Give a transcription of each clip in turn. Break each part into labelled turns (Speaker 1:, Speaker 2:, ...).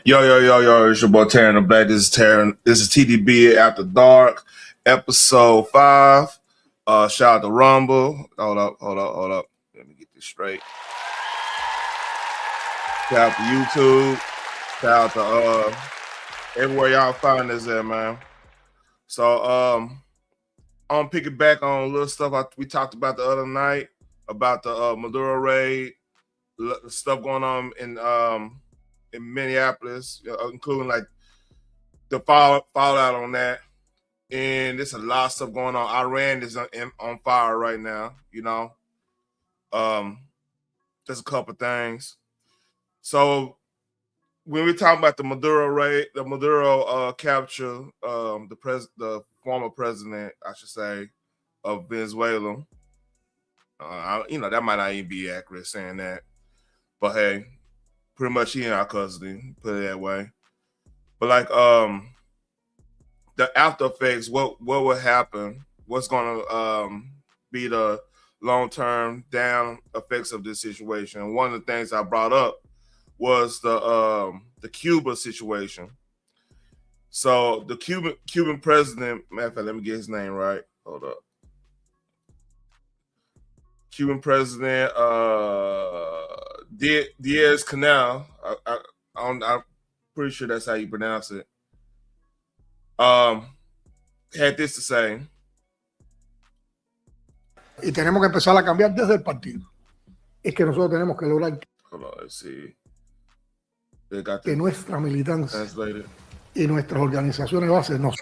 Speaker 1: Yo, it's your boy Taryn the Black. This is Taryn. This is TTB After Dark, episode 5. Shout out to Rumble. Hold up. Let me get this straight. Shout out to YouTube. Shout out to everywhere y'all find this at, man. So I'm gonna pick it back on a little stuff we talked about the other night about the Maduro raid, stuff going on in Minneapolis, including like the fallout on that. And there's a lot of stuff going on. Iran is on fire right now, There's a couple things. So when we're talking about the Maduro raid, the Maduro capture, the former president, I should say, of Venezuela. That might not even be accurate saying that, but hey, pretty much he in our custody, put it that way. But like the after effects, what will happen? What's going to be the long-term down effects of this situation? And one of the things I brought up was the Cuba situation. So the Cuban president, matter of fact, let me get his name right. Hold up. Cuban president Diaz-Canel. I'm pretty sure that's how you pronounce it. Had this to say.
Speaker 2: Y tenemos que empezar a cambiar desde el partido. Es que nosotros tenemos que lograr que nuestra militancia y nuestras organizaciones bases no.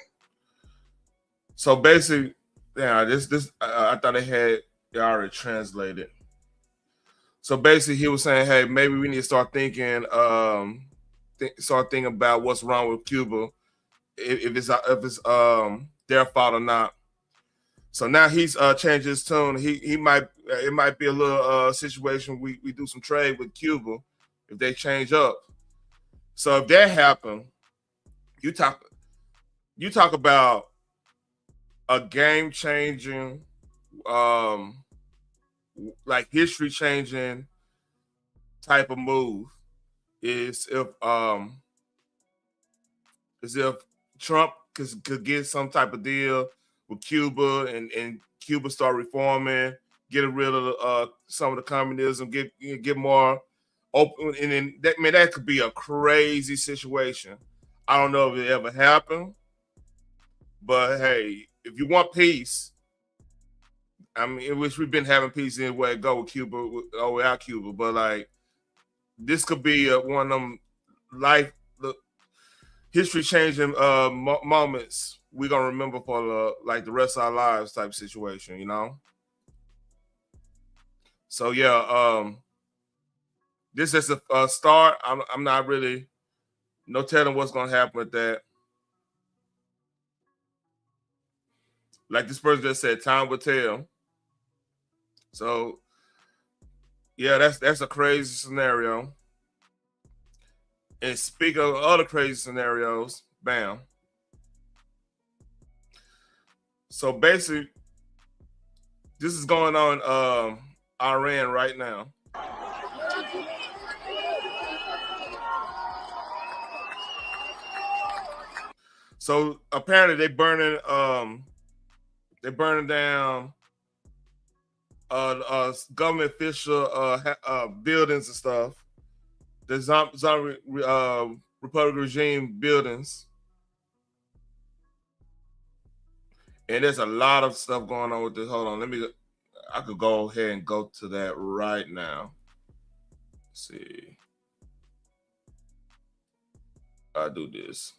Speaker 1: So basically, this I thought they already translated. So basically, he was saying, "Hey, maybe we need to start thinking, about what's wrong with Cuba, if it's their fault or not." So now he's changed his tune. It might be a little situation we do some trade with Cuba if they change up. So if that happened, you talk about a game changing, like history changing type of move is if Trump could get some type of deal with Cuba and Cuba start reforming, get rid of some of the communism, get more open, and then that could be a crazy situation. I don't know if it ever happened, but hey, if you want peace, I mean, in which we've been having peace anyway, go with Cuba or without Cuba, but like this could be one of them history changing moments we're gonna remember for the rest of our lives type situation, So yeah, this is a start. I'm not really no telling what's gonna happen with that. Like this person just said, time will tell. So yeah, that's a crazy scenario. And speaking of other crazy scenarios, bam. So basically, this is going on Iran right now. So apparently they're burning down government official buildings and stuff. The Zombie Republic regime buildings. And there's a lot of stuff going on with this. Hold on, I could go ahead and go to that right now. Let's see. I do this.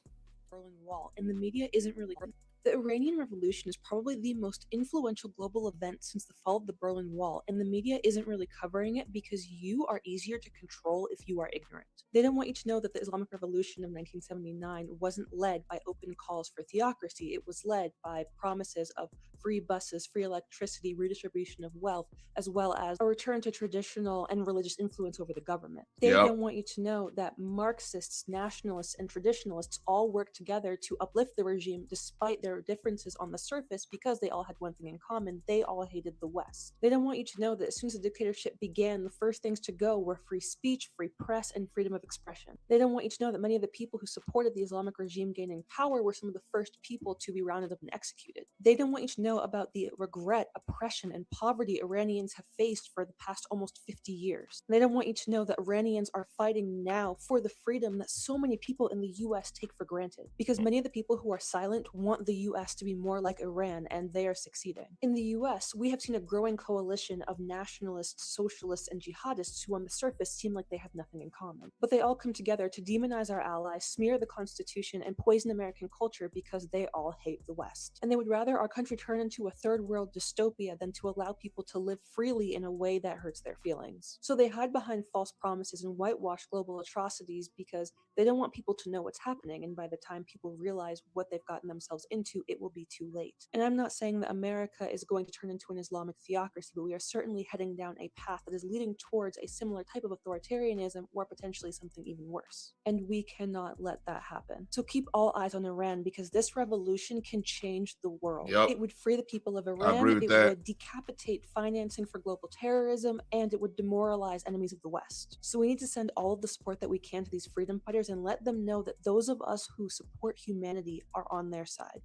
Speaker 3: Berlin Wall, and the media isn't really. The Iranian Revolution is probably the most influential global event since the fall of the Berlin Wall, and the media isn't really covering it because you are easier to control if you are ignorant. They don't want you to know that the Islamic Revolution of 1979 wasn't led by open calls for theocracy. It was led by promises of free buses, free electricity, redistribution of wealth, as well as a return to traditional and religious influence over the government. They don't want you to know that Marxists, nationalists, and traditionalists all work together to uplift the regime despite their their differences on the surface because they all had one thing in common: they all hated the West. They don't want you to know that as soon as the dictatorship began, the first things to go were free speech, free press, and freedom of expression. They don't want you to know that many of the people who supported the Islamic regime gaining power were some of the first people to be rounded up and executed. They don't want you to know about the regret, oppression, and poverty Iranians have faced for the past almost 50 years. They don't want you to know that Iranians are fighting now for the freedom that so many people in the US take for granted, because many of the people who are silent want the US to be more like Iran, and they are succeeding. In the US, we have seen a growing coalition of nationalists, socialists, and jihadists who on the surface seem like they have nothing in common. But they all come together to demonize our allies, smear the Constitution, and poison American culture because they all hate the West. And they would rather our country turn into a third world dystopia than to allow people to live freely in a way that hurts their feelings. So they hide behind false promises and whitewash global atrocities because they don't want people to know what's happening, and by the time people realize what they've gotten themselves into, it will be too late. And I'm not saying that America is going to turn into an Islamic theocracy, but we are certainly heading down a path that is leading towards a similar type of authoritarianism, or potentially something even worse. And we cannot let that happen. So keep all eyes on Iran, because this revolution can change the world.
Speaker 1: Yep.
Speaker 3: It would free the people of
Speaker 1: I
Speaker 3: Iran,
Speaker 1: agree with
Speaker 3: it
Speaker 1: that.
Speaker 3: would decapitate financing for global terrorism, and it would demoralize enemies of the West. So we need to send all of the support that we can to these freedom fighters and let them know that those of us who support humanity are on their side.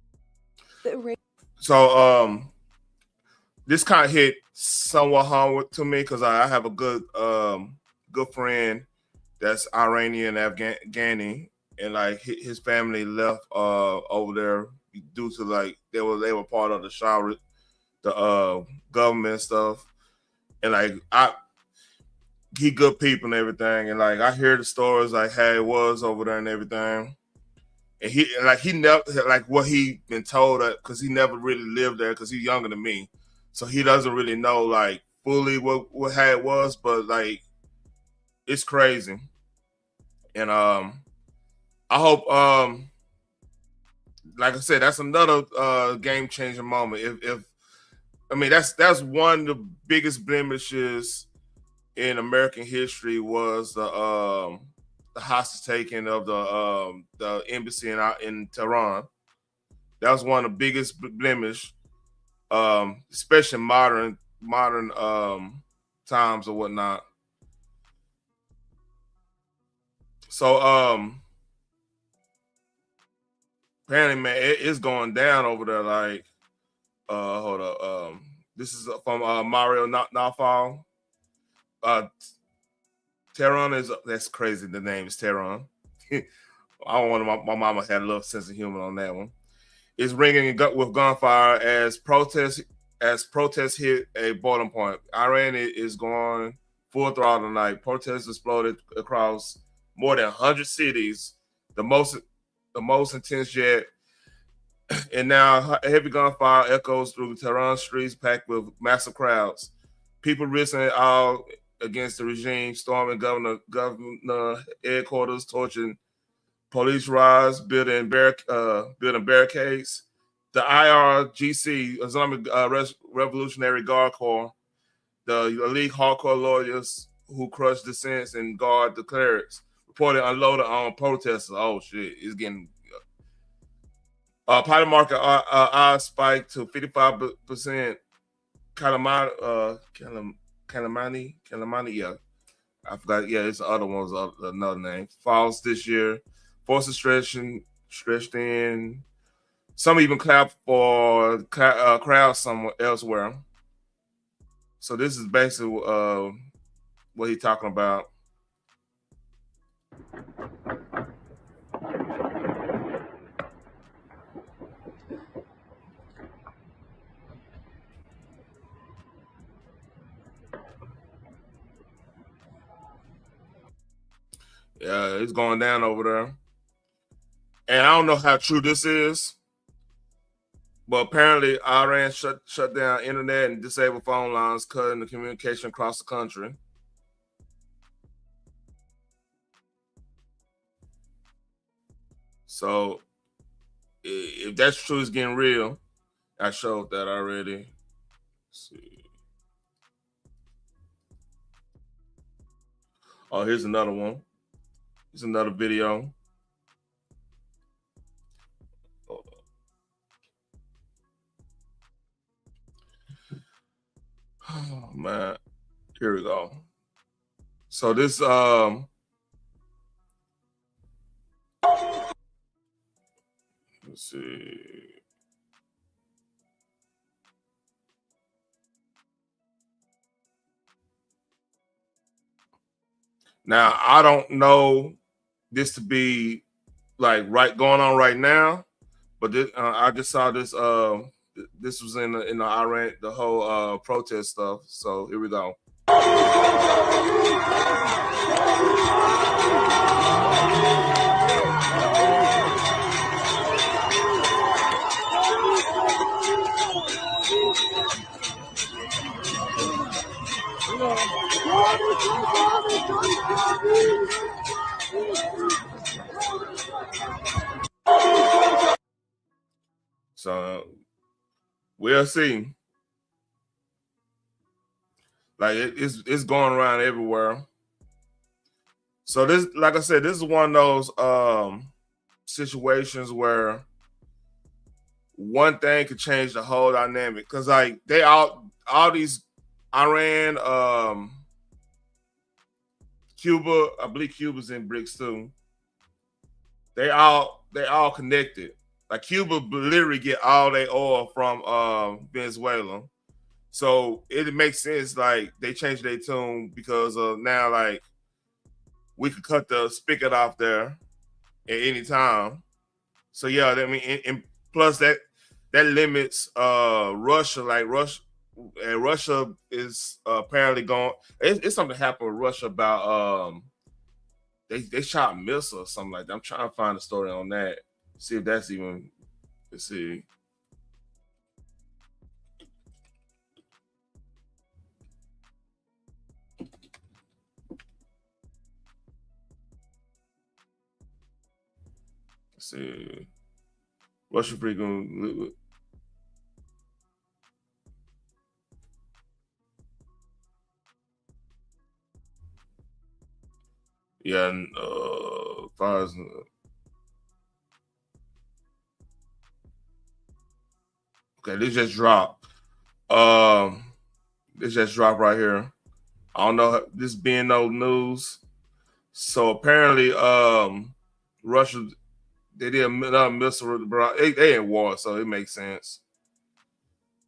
Speaker 1: So this kind of hit somewhat hard to me because I have a good friend that's Iranian Afghani, and like his family left over there due to like they were part of the Shah, the government stuff, and like he good people and everything, and like I hear the stories like how it was over there and everything. And he never like what he been told because he never really lived there because he's younger than me, so he doesn't really know like fully what how it was, but like it's crazy. And I hope like I said, that's another game changing moment. If I mean that's one of the biggest blemishes in American history was the hostage taking of the embassy in Tehran. That was one of the biggest blemish, especially modern times or whatnot. So apparently, man, it's going down over there. Like, hold up, this is from Mario Nafal. Tehran that's crazy. The name is Tehran. I don't want my mama had a little sense of humor on that one. Is ringing with gunfire as protests hit a boiling point. Iran is going full throttle tonight. Protests exploded across more than 100 cities, the most intense yet. And now heavy gunfire echoes through Tehran streets packed with massive crowds. People risking all against the regime, storming governor headquarters, torching police riots, building barricades. The IRGC, Islamic Revolutionary Guard Corps, the elite hardcore lawyers who crush dissents and guard the clerics, reported unloaded on protesters. Oh shit, it's getting. Pilot market odds spiked to 55%. Kalamani, yeah. I forgot. Yeah, it's the other one's another name. Falls this year. Forces stretched in. Some even clap for crowds somewhere elsewhere. So this is basically what he's talking about. Yeah, it's going down over there. And I don't know how true this is, but apparently Iran shut down internet and disabled phone lines, cutting the communication across the country. So if that's true, it's getting real. I showed that already. Let's see. Oh, here's another one. Here's another video. Oh man, here we go. So this let's see. Now I don't know this to be like going on right now, but this, I just saw this. This was in the Iran, the whole protest stuff. So here we go. So we'll see. Like it's going around everywhere. So this, like I said, this is one of those situations where one thing could change the whole dynamic. Cause like they all these Iran, Cuba, I believe Cuba's in BRICS too. They all connected. Like Cuba literally get all their oil from Venezuela. So it makes sense like they changed their tune because now like we could cut the spigot off there at any time. So yeah, I mean, and plus that limits Russia. Like Russia is apparently going. It's something happened with Russia about they shot missiles or something like that. I'm trying to find a story on that. See if that's even. Let's see. Let's see. Russia freaking. Yeah, and far as okay, this just dropped. This just dropped right here. I don't know this being no news. So apparently, Russia they did another missile. They in war, so it makes sense.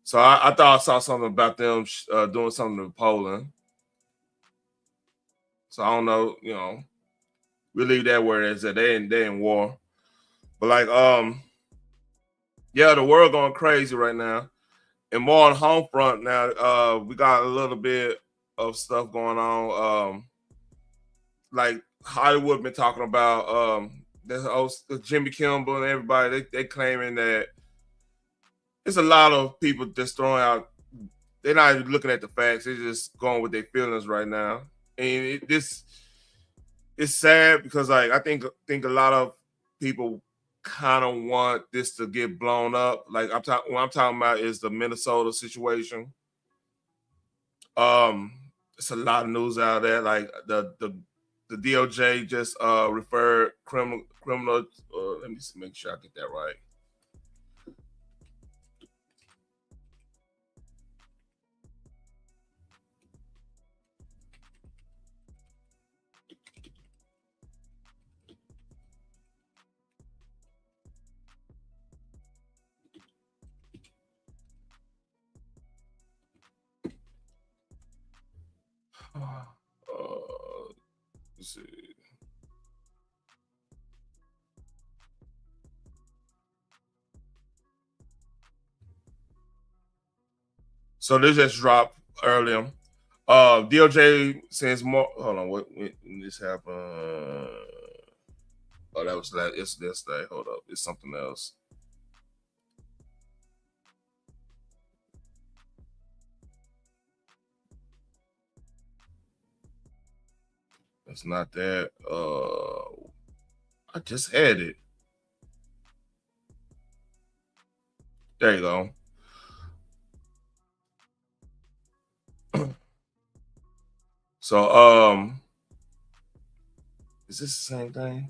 Speaker 1: So I thought I saw something about them doing something to Poland. So I don't know, you know, we leave that where it is that they in war. But like, yeah, the world going crazy right now. And more on home front now, we got a little bit of stuff going on. Like Hollywood been talking about the Jimmy Kimmel and everybody. They claiming that it's a lot of people just throwing out. They're not even looking at the facts. They're just going with their feelings right now. And this it's sad because like I think a lot of people kind of want this to get blown up. Like what I'm talking about is the Minnesota situation. It's a lot of news out there. Like the DOJ just referred criminal. Let me make sure I get that right. Let's see. So this just dropped earlier. DOJ sends more. Hold on, when this happened? Oh, that was that. It's this day. Hold up, it's something else. It's not that. I just had it. There you go. So, is this the same thing?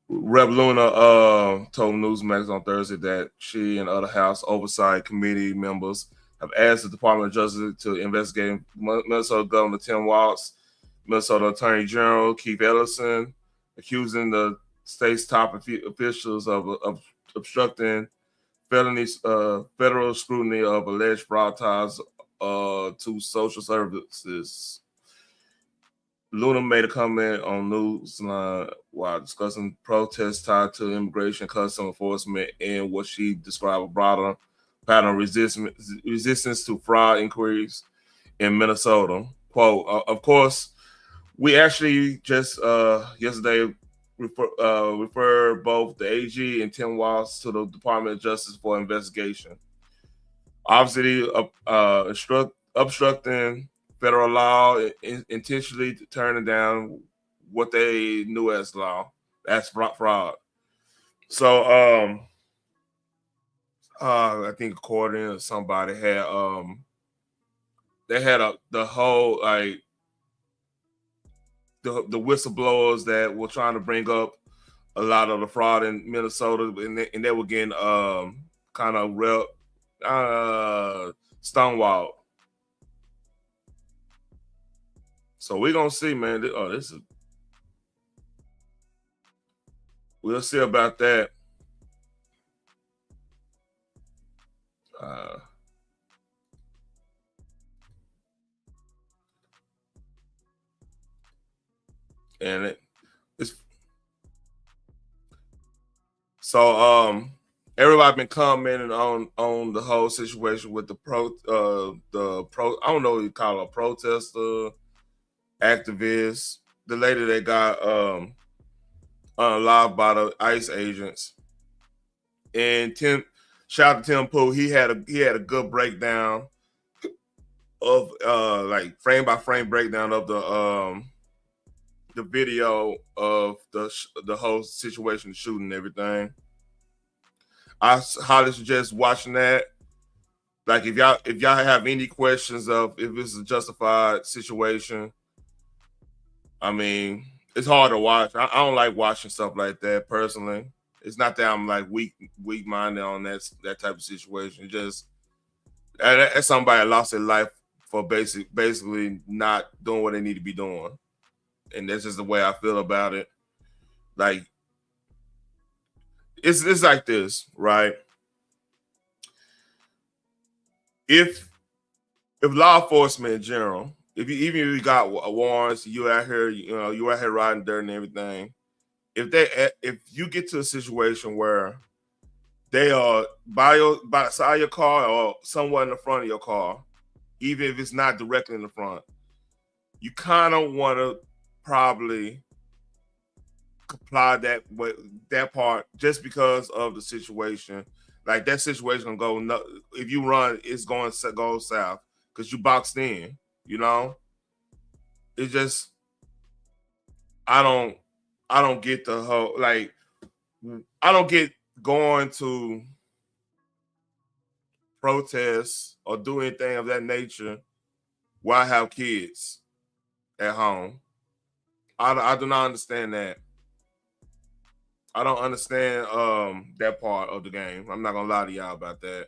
Speaker 1: Rep Luna told Newsmax on Thursday that she and other House Oversight Committee members have asked the Department of Justice to investigate Minnesota Governor Tim Walz, Minnesota Attorney General Keith Ellison, accusing the state's top officials of obstructing federal scrutiny of alleged fraud ties to social services. Luna made a comment on Newsline while discussing protests tied to immigration, customs enforcement, and what she described a broader pattern of resistance to fraud inquiries in Minnesota. Quote, of course, we actually just yesterday referred both the AG and Tim Walz to the Department of Justice for investigation. Obviously, obstructing federal law, intentionally turning down what they knew as law. That's fraud. So I think according to somebody had they had the whole like the whistleblowers that were trying to bring up a lot of the fraud in Minnesota, and they were getting kind of stonewalled. So we're gonna see, man. We'll see about that. And it's so everybody been commenting on the whole situation with the pro I don't know what you call it, a protester, activist, the lady that got unalived by the ICE agents. And shout out to Tim Pool, he had a good breakdown of like frame by frame breakdown of the video of the whole situation, the shooting and everything. I highly suggest watching that. Like if y'all have any questions of if it's a justified situation, I mean, it's hard to watch. I don't like watching stuff like that personally. It's not that I'm like weak minded on that type of situation. Just that's somebody that lost their life for basically not doing what they need to be doing. And that's just the way I feel about it. Like it's like this, right? If law enforcement in general, even if you got warrants, you out here, you out here riding dirt and everything. If you get to a situation where they are by the side of your car or somewhere in the front of your car, even if it's not directly in the front, you kind of want to probably comply that part just because of the situation. Like that situation gonna go. If you run, it's going to go south because you boxed in. It's just I don't get the whole like. I don't get going to protests or do anything of that nature while I have kids at home. I do not understand that. I don't understand that part of the game. I'm not gonna lie to y'all about that.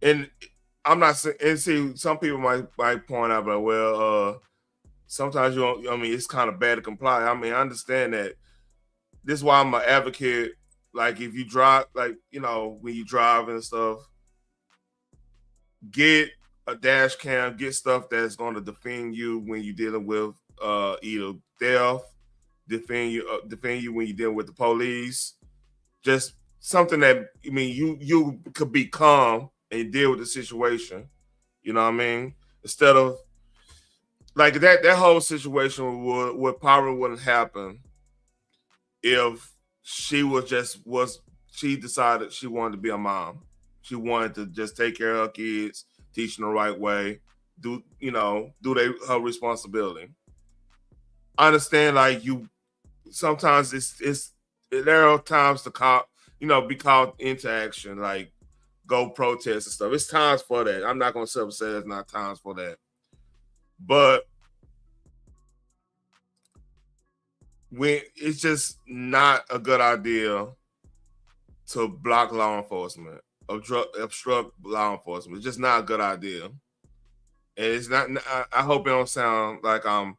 Speaker 1: And I'm not saying. And see, some people might point out, but well, sometimes you don't. I mean, it's kind of bad to comply. I mean, I understand that. This is why I'm an advocate. Like, if you drive, like when you drive and stuff, get a dash cam, get stuff that's going to defend you when you're dealing with either theft. Defend you when you're dealing with the police. Just something that you could be calm and deal with the situation. You know what I mean? Instead of like that whole situation would probably wouldn't happen if she she decided she wanted to be a mom. She wanted to just take care of her kids, teach them the right way, do her responsibility. I understand like sometimes there are times to be called into action, like go protest and stuff. It's times for that. I'm not gonna say there's not times for that. But when it's just not a good idea to block law enforcement obstruct law enforcement. It's just not a good idea. And it's not. I hope it don't sound like I'm,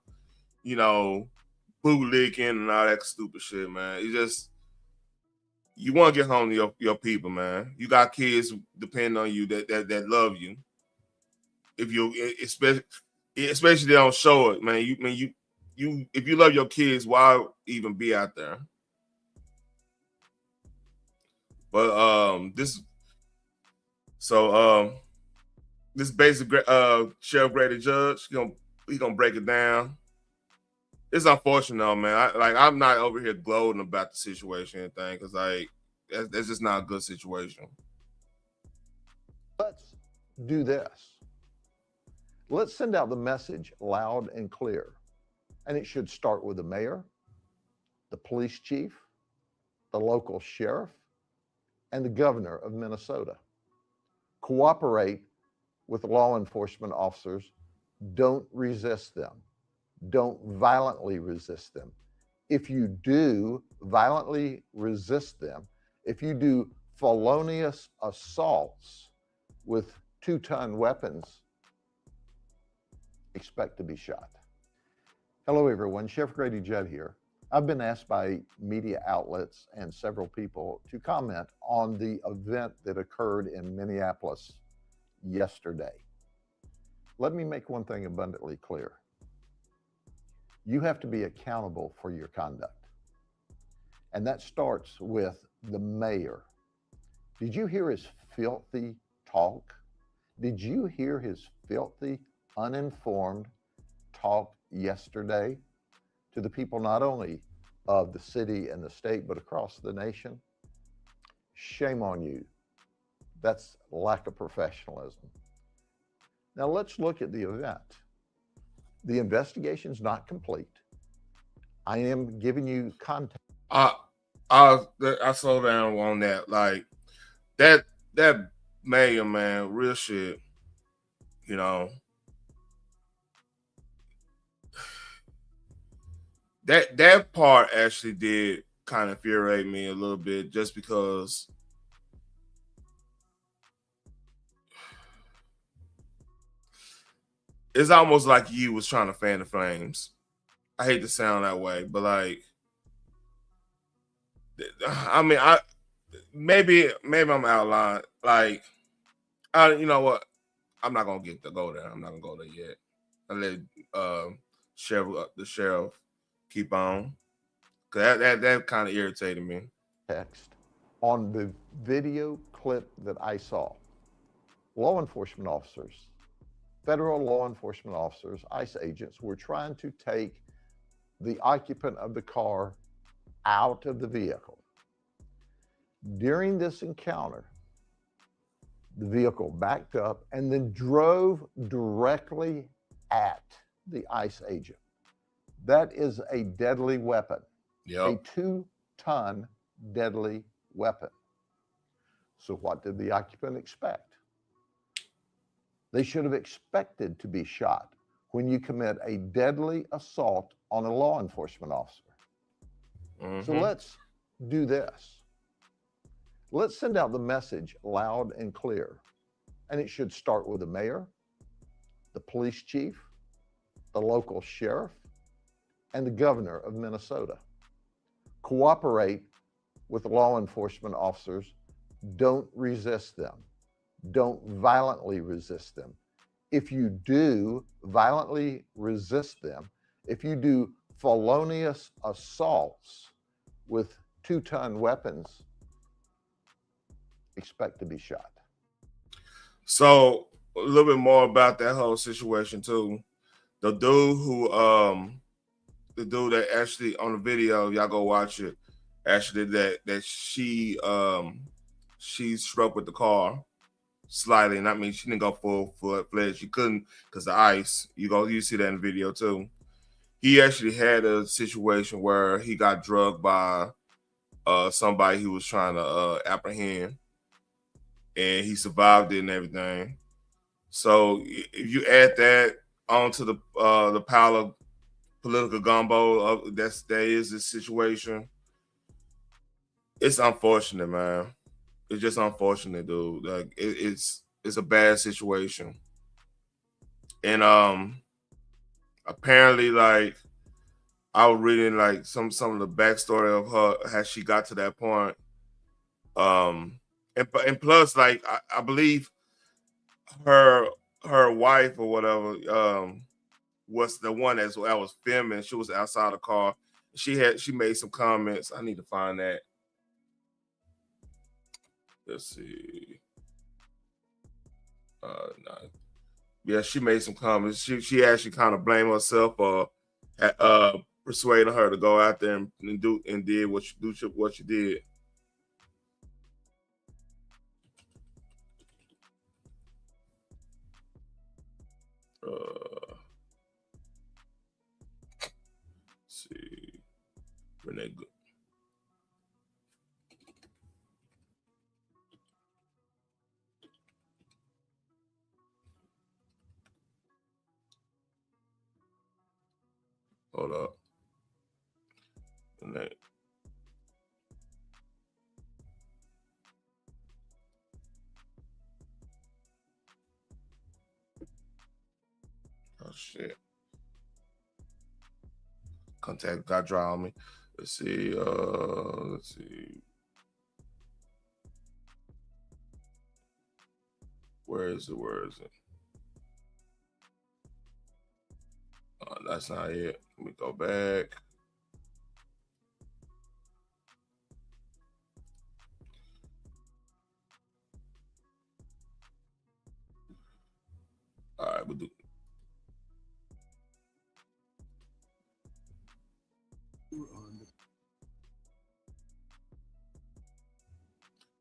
Speaker 1: bootlicking and all that stupid shit, man. It's just you want to get home to your people, man. You got kids depending on you that love you. If you especially they don't show it, man. You if you love your kids, why even be out there? But this basic Sheriff Grady Judge, he's gonna break it down. It's unfortunate, though, man. I'm not over here gloating about the situation and thing, because that's just not a good situation.
Speaker 4: Let's do this. Let's send out the message loud and clear. And it should start with the mayor, the police chief, the local sheriff, and the governor of Minnesota. Cooperate with law enforcement officers. Don't resist them. Don't violently resist them. If you do violently resist them, if you do felonious assaults with 2-ton weapons, expect to be shot. Hello, everyone. Sheriff Grady Judd here. I've been asked by media outlets and several people to comment on the event that occurred in Minneapolis yesterday. Let me make one thing abundantly clear. You have to be accountable for your conduct. And that starts with the mayor. Did you hear his filthy talk? Did you hear his filthy, uninformed talk yesterday to the people not only of the city and the state, but across the nation? Shame on you. That's lack of professionalism. Now let's look at the event. The investigation's not complete. I am giving you context.
Speaker 1: I slow down on that. Like that mayor, man, real shit. That part actually did kind of infuriate me a little bit, just because it's almost like you was trying to fan the flames. I hate to sound that way, but maybe I'm outlined. You know what? I'm not gonna go there. I'm not gonna go there yet. I let the sheriff keep on, because that kind of irritated me.
Speaker 4: Text on the video clip that I saw. Law enforcement officers, federal law enforcement officers, ICE agents, were trying to take the occupant of the car out of the vehicle. During this encounter, the vehicle backed up and then drove directly at the ICE agent. That is a deadly weapon.
Speaker 1: Yep.
Speaker 4: A 2-ton deadly weapon. So what did the occupant expect? They should have expected to be shot when you commit a deadly assault on a law enforcement officer. Mm-hmm. So let's do this. Let's send out the message loud and clear. And it should start with the mayor, the police chief, the local sheriff, and the governor of Minnesota. Cooperate with law enforcement officers. Don't resist them. Don't violently resist them. If you do violently resist them, if you do felonious assaults with 2-ton weapons, expect to be shot.
Speaker 1: So a little bit more about that whole situation too. The dude that actually on the video, y'all go watch it, actually that she struck with the car slightly, and I mean she didn't go full-fledged. She couldn't, because the ice. You see that in the video too. He actually had a situation where he got drugged by somebody he was trying to apprehend, and he survived it and everything. So if you add that onto the pile of political gumbo that is this situation, it's unfortunate, man. It's just unfortunate, dude. Like it's a bad situation. And apparently, like I was reading like some of the backstory of her, how she got to that point. And plus, like I believe her wife or whatever was the one that was filming. She was outside the car. She made some comments. I need to find that. Let's see. No. Yeah, she made some comments. She actually kind of blamed herself for persuading her to go out there and did what you did. Let's see. Renee. Hold up. Renee. Oh shit. Contact got dry on me. Let's see. Let's see. Where is it? That's not it. Let me go back. All right, we'll do.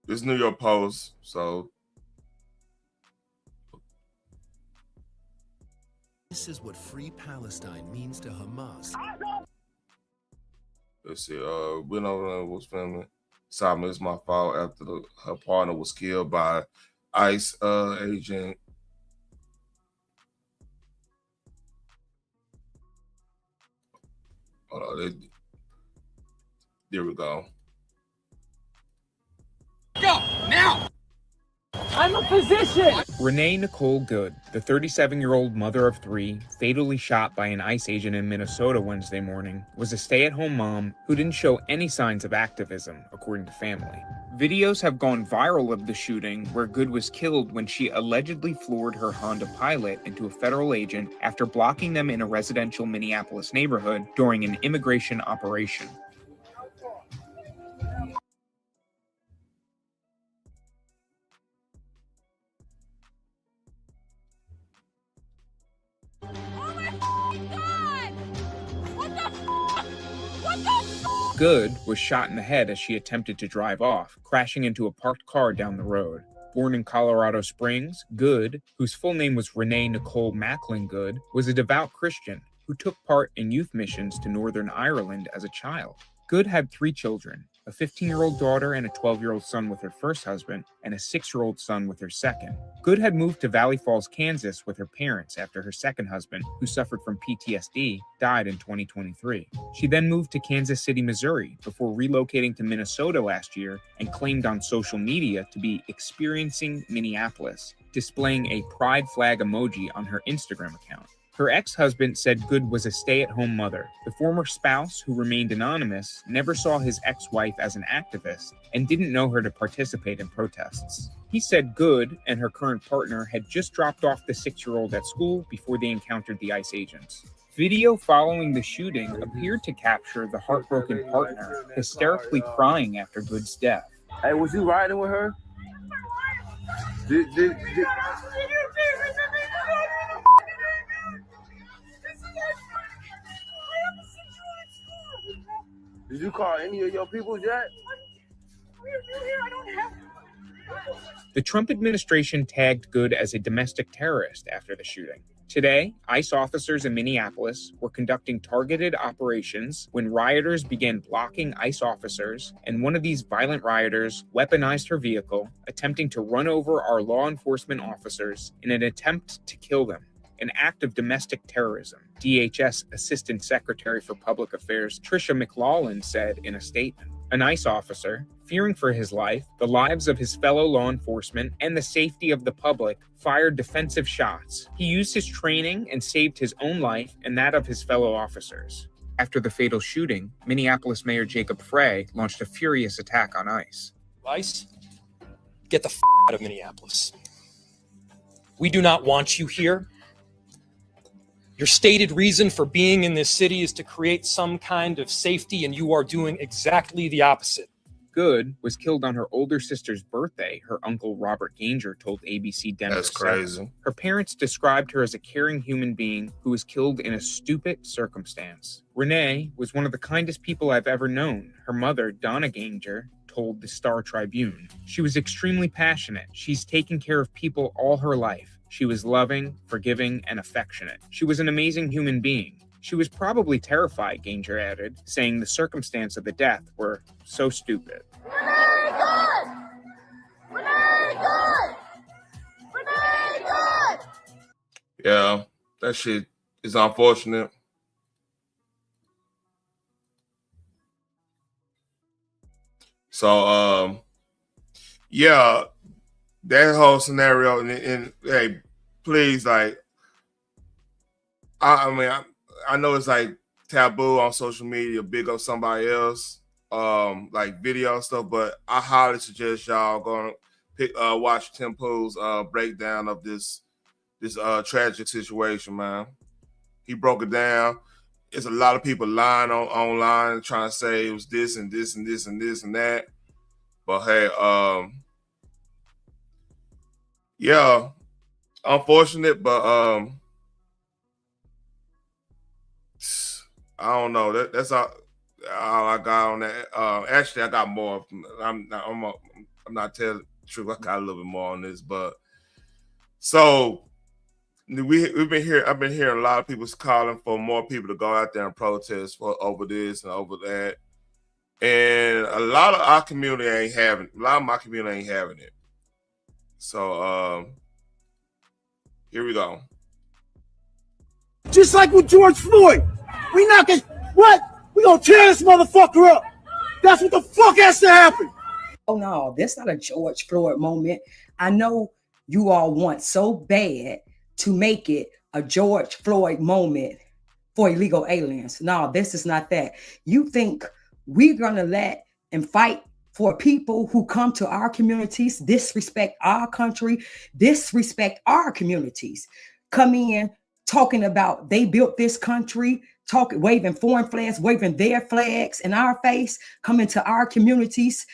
Speaker 1: This New York Post, so
Speaker 5: this is what Free Palestine means to Hamas.
Speaker 1: Let's see. We know was filming. Simon, it's my fault after her partner was killed by ICE agent. Hold on. There we go.
Speaker 6: Go now! I'm a physician!
Speaker 7: Renee Nicole Good, the 37-year-old mother of three, fatally shot by an ICE agent in Minnesota Wednesday morning, was a stay-at-home mom who didn't show any signs of activism, according to family. Videos have gone viral of the shooting where Good was killed when she allegedly floored her Honda Pilot into a federal agent after blocking them in a residential Minneapolis neighborhood during an immigration operation. Good was shot in the head as she attempted to drive off, crashing into a parked car down the road. Born in Colorado Springs, Good, whose full name was Renee Nicole Macklin Good, was a devout Christian who took part in youth missions to Northern Ireland as a child. Good had 3 children, a 15-year-old daughter and a 12-year-old son with her first husband, and a 6-year-old son with her second. Good had moved to Valley Falls, Kansas with her parents after her second husband, who suffered from PTSD, died in 2023. She then moved to Kansas City, Missouri, before relocating to Minnesota last year and claimed on social media to be experiencing Minneapolis, displaying a pride flag emoji on her Instagram account. Her ex-husband said Good was a stay-at-home mother. The former spouse, who remained anonymous, never saw his ex-wife as an activist and didn't know her to participate in protests. He said Good and her current partner had just dropped off the 6-year-old at school before they encountered the ICE agents. Video following the shooting appeared to capture the heartbroken partner hysterically crying after Good's death.
Speaker 8: Hey, was you riding with her? Did you call any of your people yet?
Speaker 7: The Trump administration tagged Good as a domestic terrorist after the shooting. Today, ICE officers in Minneapolis were conducting targeted operations when rioters began blocking ICE officers, and one of these violent rioters weaponized her vehicle, attempting to run over our law enforcement officers in an attempt to kill them. An act of domestic terrorism, DHS Assistant Secretary for Public Affairs Tricia McLaughlin said in a statement. An ICE officer, fearing for his life, the lives of his fellow law enforcement, and the safety of the public, fired defensive shots. He used his training and saved his own life and that of his fellow officers. After the fatal shooting, Minneapolis Mayor Jacob Frey launched a furious attack on ICE.
Speaker 9: ICE, get the out of Minneapolis. We do not want you here. Your stated reason for being in this city is to create some kind of safety, and you are doing exactly the opposite.
Speaker 7: Good was killed on her older sister's birthday, her uncle Robert Ganger told ABC Denver.
Speaker 1: That's crazy.
Speaker 7: Her parents described her as a caring human being who was killed in a stupid circumstance. Renee was one of the kindest people I've ever known, her mother, Donna Ganger, told the Star Tribune. She was extremely passionate. She's taken care of people all her life. She was loving, forgiving, and affectionate. She was an amazing human being. She was probably terrified, Ganger added, saying the circumstance of the death were so stupid.
Speaker 10: Renee good! Renee good! Renee good!
Speaker 1: Yeah, that shit is unfortunate. So, yeah, that whole scenario, and hey, please, like, I mean, I know it's like taboo on social media, big up somebody else, like video stuff, but I highly suggest y'all go and watch Tim Pool's breakdown of this tragic situation, man. He broke it down. There's a lot of people lying online trying to say it was this and this and this and this and that. But hey, yeah, unfortunate, but I don't know. That's all I got on that. Actually, I got more. I'm not telling the truth. I got a little bit more on this, but so we've been here. I've been hearing a lot of people calling for more people to go out there and protest over this and over that. And a lot of our community ain't having. A lot of my community ain't having it. So here we go.
Speaker 6: Just like with George Floyd, we not gonna what? We gonna tear this motherfucker up. That's what the fuck has to happen.
Speaker 11: Oh no, that's not a George Floyd moment. I know you all want so bad to make it a George Floyd moment for illegal aliens. No, this is not that. You think we're gonna let and fight for people who come to our communities, disrespect our country, disrespect our communities, come in talking about they built this country, waving foreign flags, waving their flags in our face, coming to our communities,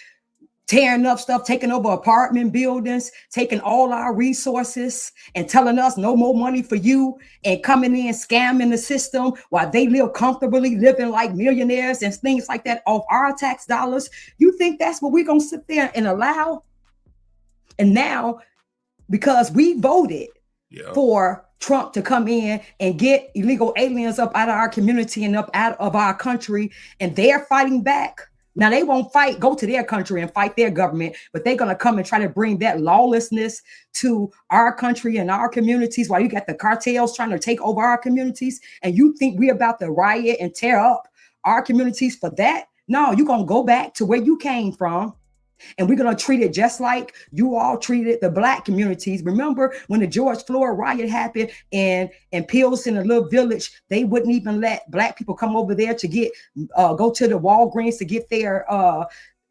Speaker 11: tearing up stuff, taking over apartment buildings, taking all our resources and telling us no more money for you, and coming in scamming the system while they live comfortably, living like millionaires and things like that off our tax dollars. You think that's what we're going to sit there and allow? And now, because we voted for Trump to come in and get illegal aliens up out of our community and up out of our country, and they're fighting back. Now, they won't go to their country and fight their government, but they're going to come and try to bring that lawlessness to our country and our communities while you got the cartels trying to take over our communities. And you think we're about to riot and tear up our communities for that? No, you're going to go back to where you came from. And we're going to treat it just like you all treated the Black communities. Remember when the George Floyd riot happened in Pilsen, a little village, they wouldn't even let Black people come over there to get go to the Walgreens to get their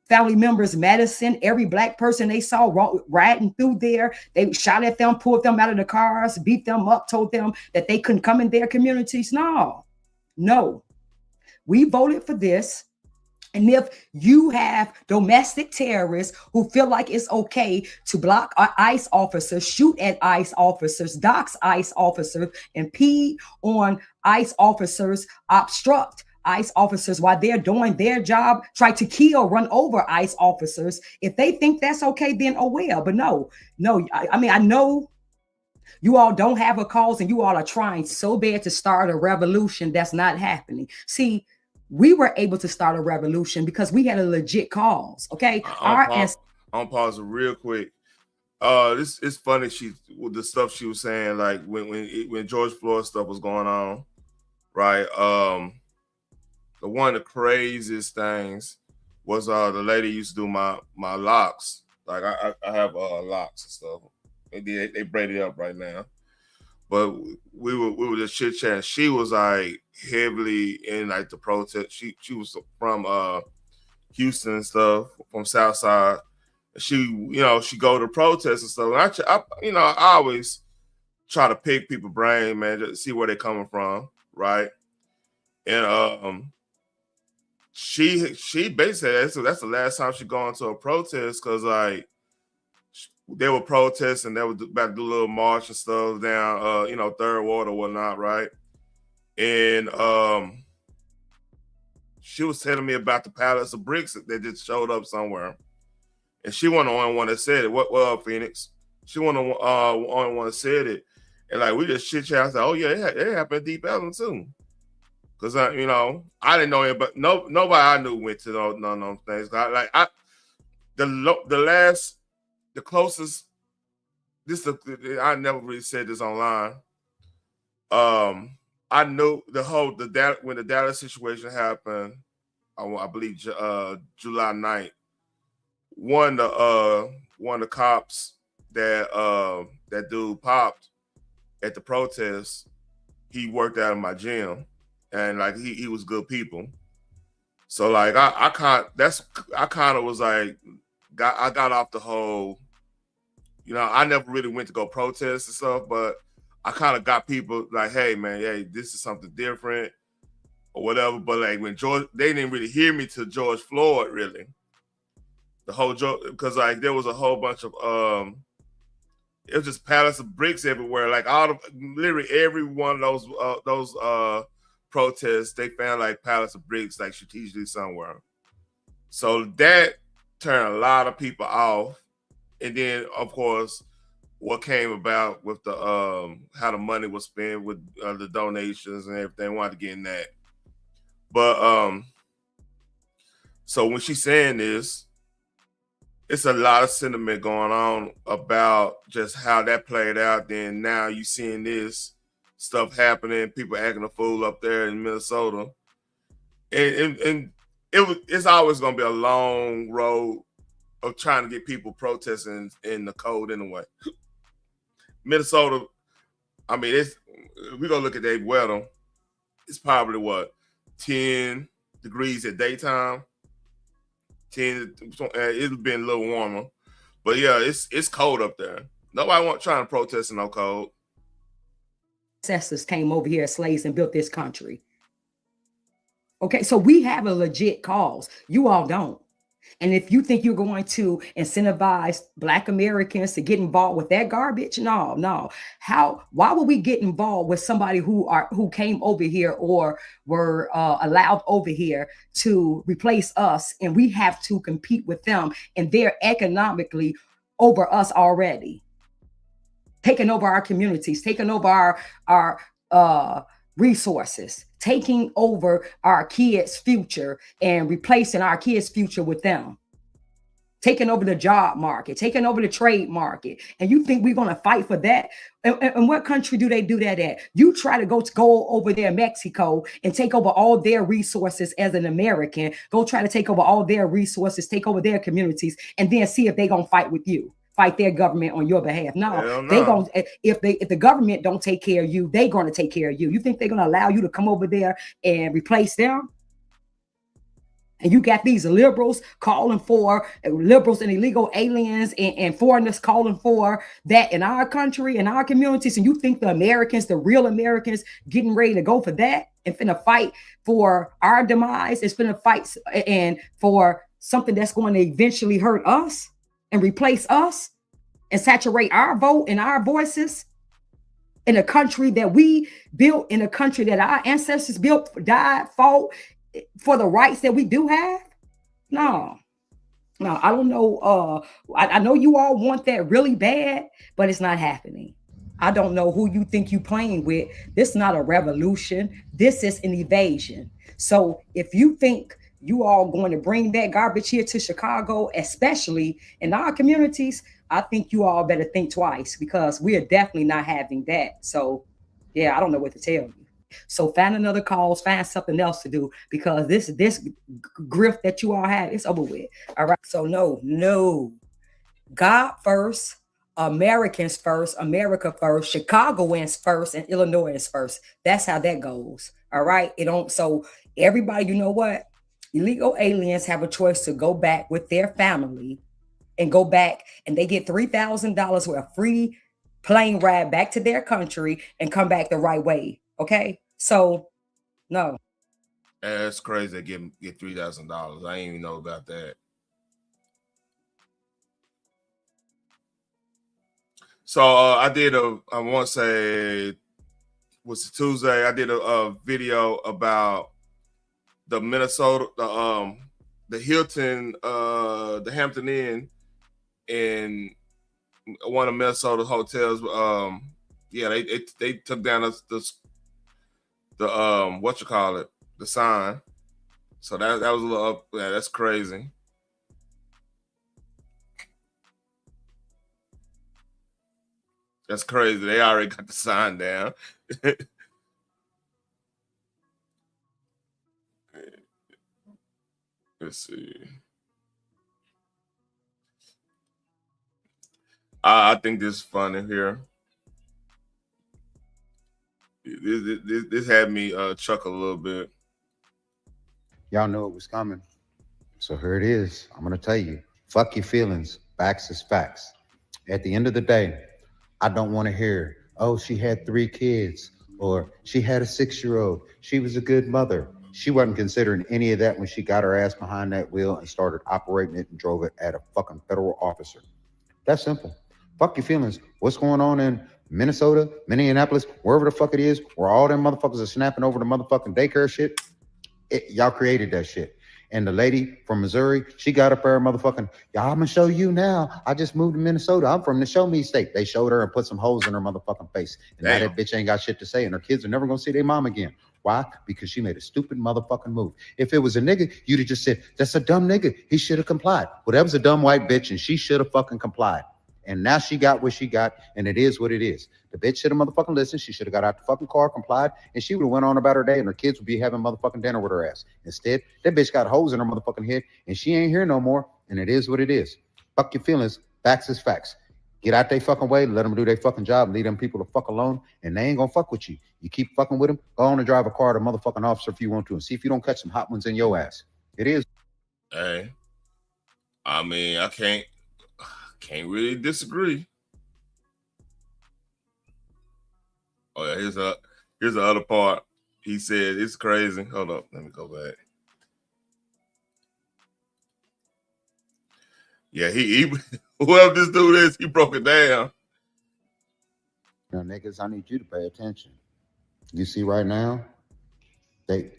Speaker 11: family members' medicine. Every Black person they saw riding through there, they shot at them, pulled them out of the cars, beat them up, told them that they couldn't come in their communities. No. We voted for this. And if you have domestic terrorists who feel like it's okay to block ICE officers, shoot at ICE officers, dox ICE officers, impede on ICE officers, obstruct ICE officers while they're doing their job, try to kill, run over ICE officers, if they think that's okay, then oh well. But no. I mean, I know you all don't have a cause and you all are trying so bad to start a revolution that's not happening. See, we were able to start a revolution because we had a legit cause. Okay.
Speaker 1: I'm pause it real quick. This is funny. With the stuff she was saying, like when George Floyd stuff was going on, right? One of the craziest things was the lady used to do my locks. Like I have locks and stuff. They braided up right now. But we were just chit chatting. She was like heavily in like the protest. She was from Houston and stuff, from South Side. She she go to protests and stuff. And I always try to pick people's brain, man, just to see where they're coming from, right? And she basically said that's the last time she gone to a protest because like they were protesting, they were about to do a little march and stuff down Third Ward or whatnot, right? And she was telling me about the pallets of bricks that just showed up somewhere. And she wasn't the only one that said it. What up, Phoenix? She wasn't the only one that said it. And like we just chit chat. I said, oh yeah, it happened at Deep Ellum too. Cause I didn't know it, but nobody I knew went to none of those things. The closest. I never really said this online. I knew when the Dallas situation happened. I believe July 9th. One of the cops that dude popped at the protest. He worked out of my gym, and like he was good people. So like I kind of was like I got off the whole. I never really went to go protest and stuff, but I kind of got people like, hey man, this is something different or whatever. But like when they didn't really hear me to George Floyd really. The whole joke, because like there was a whole bunch of it was just pallets of bricks everywhere. Like literally every one of those protests, they found like pallets of bricks like strategically somewhere. So that turned a lot of people off. And then of course, what came about with the how the money was spent with the donations and everything. I wanted to get in that, but so when she's saying this. It's a lot of sentiment going on about just how that played out. Then now you seeing this stuff happening, people acting a fool up there in Minnesota, and it's always going to be a long road of trying to get people protesting in the cold anyway. Minnesota, I mean, we're gonna look at the weather. It's probably what 10 degrees at daytime. It'll be a little warmer, but yeah, it's cold up there. Nobody trying to protest in no cold.
Speaker 11: Ancestors came over here as slaves and built this country. Okay, so we have a legit cause. You all don't. And if you think you're going to incentivize Black Americans to get involved with that garbage, no. Why would we get involved with somebody who came over here or were allowed over here to replace us, and we have to compete with them, and they're economically over us already, taking over our communities, taking over our resources, taking over our kids' future and replacing our kids' future with them, taking over the job market, taking over the trade market. And you think we're going to fight for that? And what country do they do that at? You try to go over there in Mexico and take over all their resources as an American, go try to take over all their resources, take over their communities, and then see if they're going to fight with you. Fight their government on your behalf. No, they going if the government don't take care of you, they're going to take care of you. You think they're going to allow you to come over there and replace them? And you got these liberals calling for liberals and illegal aliens and foreigners calling for that in our country, in our communities. And you think the Americans, the real Americans, getting ready to go for that and finna fight for our demise? It's finna fight and for something that's going to eventually hurt us and replace us and saturate our vote and our voices in a country that we built, in a country that our ancestors built, died, fought for the rights that we do have? No, I don't know. I know you all want that really bad, but it's not happening. I don't know who you think you playing with. This is not a revolution. This is an evasion. So if you think you all going to bring that garbage here to Chicago, especially in our communities, I think you all better think twice, because we are definitely not having that. So yeah, I don't know what to tell you. So find another cause, find something else to do, because this grift that you all have, it's over with. All right. So no. God first, Americans first, America first, Chicagoans first, and Illinoisans first. That's how that goes. All right. It don't. So everybody, you know what? Illegal aliens have a choice to go back with their family and go back, and they get $3,000 with a free plane ride back to their country and come back the right way. Okay. So no.
Speaker 1: That's crazy. They get $3,000. I didn't even know about that. So I want to say, was it Tuesday? I did a video about the Minnesota, the Hilton, the Hampton Inn in one of Minnesota's hotels. Yeah, they took down the what you call it, the sign. So that was a little up. Yeah, that's crazy. That's crazy. They already got the sign down. Let's see. I think this is funny here. This had me chuckle a little bit.
Speaker 12: Y'all knew it was coming. So here it is. I'm going to tell you. Fuck your feelings. Facts is facts. At the end of the day, I don't want to hear, oh, she had 3 kids, or she had a 6-year-old. She was a good mother. She wasn't considering any of that when she got her ass behind that wheel and started operating it and drove it at a fucking federal officer. That's simple. Fuck your feelings. What's going on in Minnesota, Minneapolis, wherever the fuck it is, where all them motherfuckers are snapping over the motherfucking daycare shit? Y'all created that shit. And the lady from Missouri, she got up there motherfucking, y'all, I'm gonna show you now. I just moved to Minnesota. I'm from the show me state. They showed her and put some holes in her motherfucking face. And now that bitch ain't got shit to say, and her kids are never gonna see their mom again. Why? Because she made a stupid motherfucking move. If it was a nigga, you'd have just said, that's a dumb nigga. He should have complied. Well, that was a dumb white bitch, and she should have fucking complied. And now she got what she got, and it is what it is. The bitch should have motherfucking listened. She should have got out the fucking car, complied, and she would have went on about her day, and her kids would be having motherfucking dinner with her ass. Instead, that bitch got holes in her motherfucking head, and she ain't here no more, and it is what it is. Fuck your feelings. Facts is facts. Get out they fucking way, let them do their fucking job, leave them people to fuck alone, and they ain't gonna fuck with you. You keep fucking with them, go on and drive a car to motherfucking officer if you want to, and see if you don't catch some hot ones in your ass. It is.
Speaker 1: Hey, I mean, I can't really disagree. Oh yeah, here's the other part. He said it's crazy. Hold up, let me go back. Yeah, he whoever this dude is, he broke it down.
Speaker 12: Now, niggas, I need you to pay attention. You see right now, they're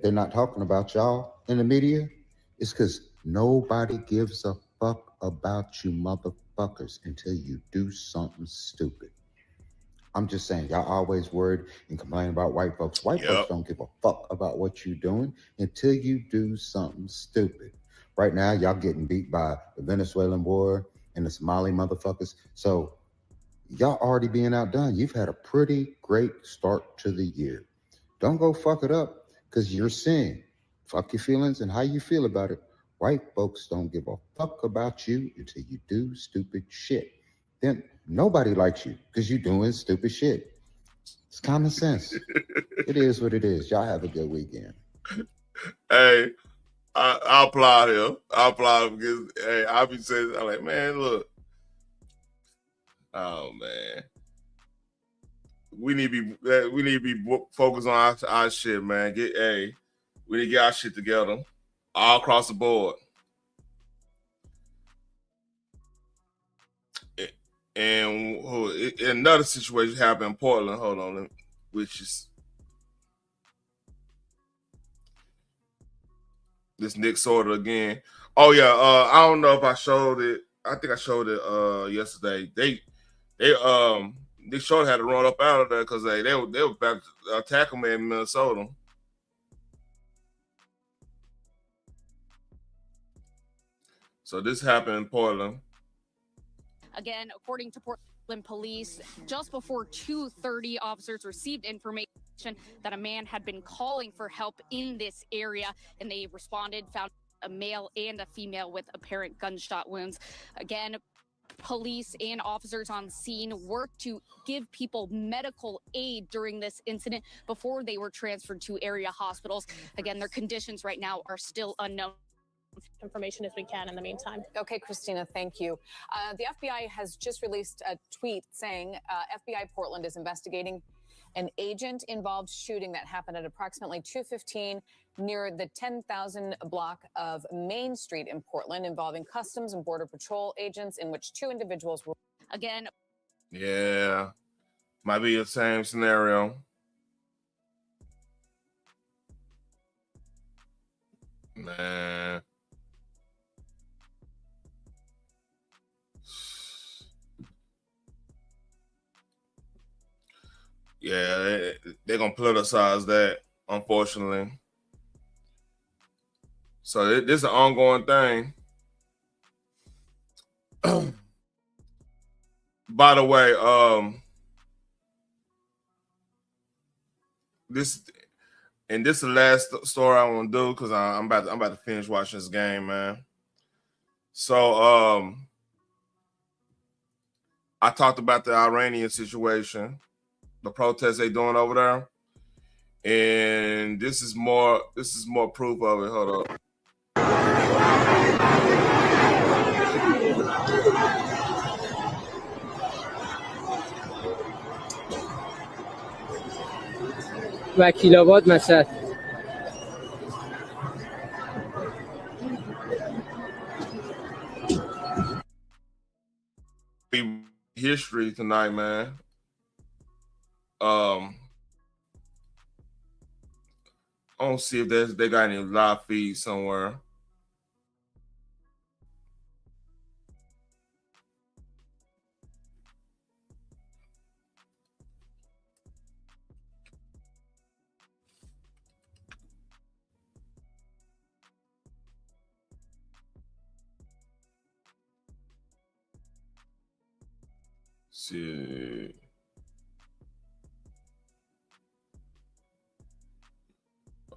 Speaker 12: not talking about y'all in the media. It's because nobody gives a fuck about you motherfuckers until you do something stupid. I'm just saying, y'all always worried and complain about white folks. White folks don't give a fuck about what you're doing until you do something stupid. Right now, y'all getting beat by the Venezuelan war and the Somali motherfuckers. So y'all already being outdone. You've had a pretty great start to the year. Don't go fuck it up, because you're seeing. Fuck your feelings and how you feel about it. White folks don't give a fuck about you until you do stupid shit. Then nobody likes you because you're doing stupid shit. It's common sense. It is what it is. Y'all have a good weekend.
Speaker 1: Hey, I applaud him. I applaud him because, hey, I be saying, I'm like, man, look. Oh, man. We need to be focused on our shit, man. We need to get our shit together all across the board. And another situation happened in Portland. Hold on, which is this Nick Sorter again. Oh yeah, I don't know if I showed it. I think I showed it yesterday. Nick Sorter had to run up out of there because they were about to attack him in Minnesota. So this happened in Portland.
Speaker 13: Again, according to Portland police, just before 2:30, officers received information that a man had been calling for help in this area, and they responded, found a male and a female with apparent gunshot wounds. Again, police and officers on scene worked to give people medical aid during this incident before they were transferred to area hospitals. Again, their conditions right now are still unknown.
Speaker 14: Information as we can in the meantime.
Speaker 15: Okay, Christina, thank you. The FBI has just released a tweet saying FBI Portland is investigating an agent-involved shooting that happened at approximately 2:15 near the 10,000 block of Main Street in Portland, involving Customs and Border Patrol agents, in which 2 individuals were.
Speaker 13: Again.
Speaker 1: Yeah, might be the same scenario. Man. Yeah, they're going to politicize that, unfortunately. So this is an ongoing thing. By the way, this is the last story I want to do because I'm about to finish watching this game, man. So I talked about the Iranian situation, the protests they doing over there, and this is more proof of it. Hold up.
Speaker 16: وکیل‌آباد مشهد.
Speaker 1: History tonight, man. I don't see if they got any live feeds somewhere. See.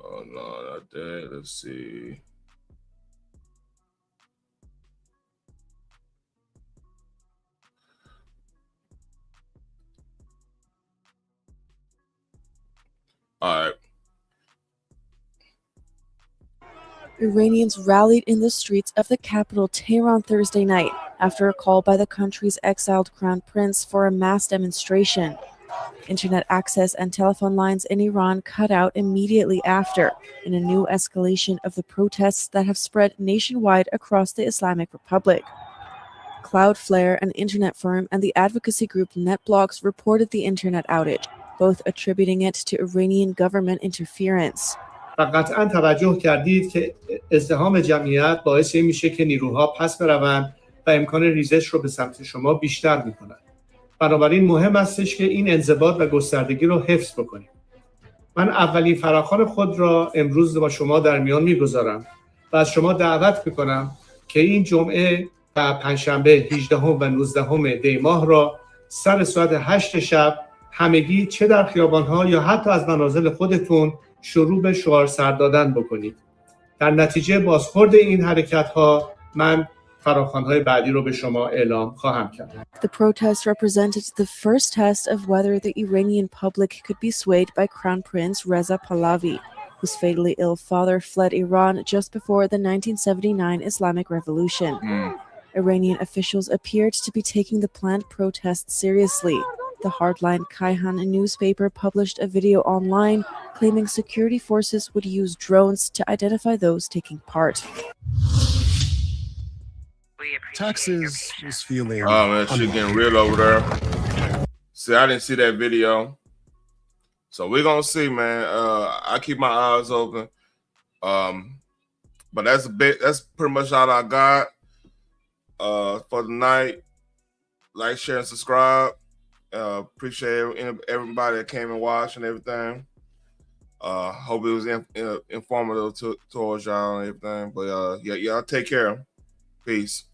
Speaker 1: Oh no, not that. Let's see. All right.
Speaker 3: Iranians rallied in the streets of the capital Tehran Thursday night after a call by the country's exiled crown prince for a mass demonstration. Internet access and telephone lines in Iran cut out immediately after, in a new escalation of the protests that have spread nationwide across the Islamic Republic. Cloudflare, an internet firm, and the advocacy group NetBlocks reported the internet outage, both attributing it to Iranian government interference.
Speaker 17: و قطعا توجه کردید که ازدحام جمعیت باعث میشه که نیروها پس بروند و امکان ریزش رو به سمت شما بیشتر میکنند. بنابراین مهم استش که این انضباط و گستردگی رو حفظ بکنیم. من اولین فراخوان خود را امروز با شما در میان میگذارم و از شما دعوت میکنم که این جمعه و پنجشنبه 18 و 19 دی ماه را سر ساعت 8 شب همگی چه در خیابان‌ها یا حتی از منازل خودتون شروع به شعار سر دادن بکنید. در نتیجه بازخورد این حرکت‌ها من فراخوان‌های بعدی رو به شما اعلام خواهم کرد.
Speaker 3: The protest represented the first test of whether the Iranian public could be swayed by Crown Prince Reza Pahlavi, whose fatally ill father fled Iran just before the 1979 Islamic Revolution. Iranian officials appeared to be taking the planned protests seriously. The hardline Kayhan newspaper published a video online claiming security forces would use drones to identify those taking part.
Speaker 18: Texas is feeling.
Speaker 1: Oh man, shit getting real over there. See, I didn't see that video, so we're gonna see, man. I keep my eyes open. But that's pretty much all I got for the night. Like, share, and subscribe. Appreciate everybody that came and watched and everything. Hope it was informative towards y'all and everything. But yeah, take care. Peace.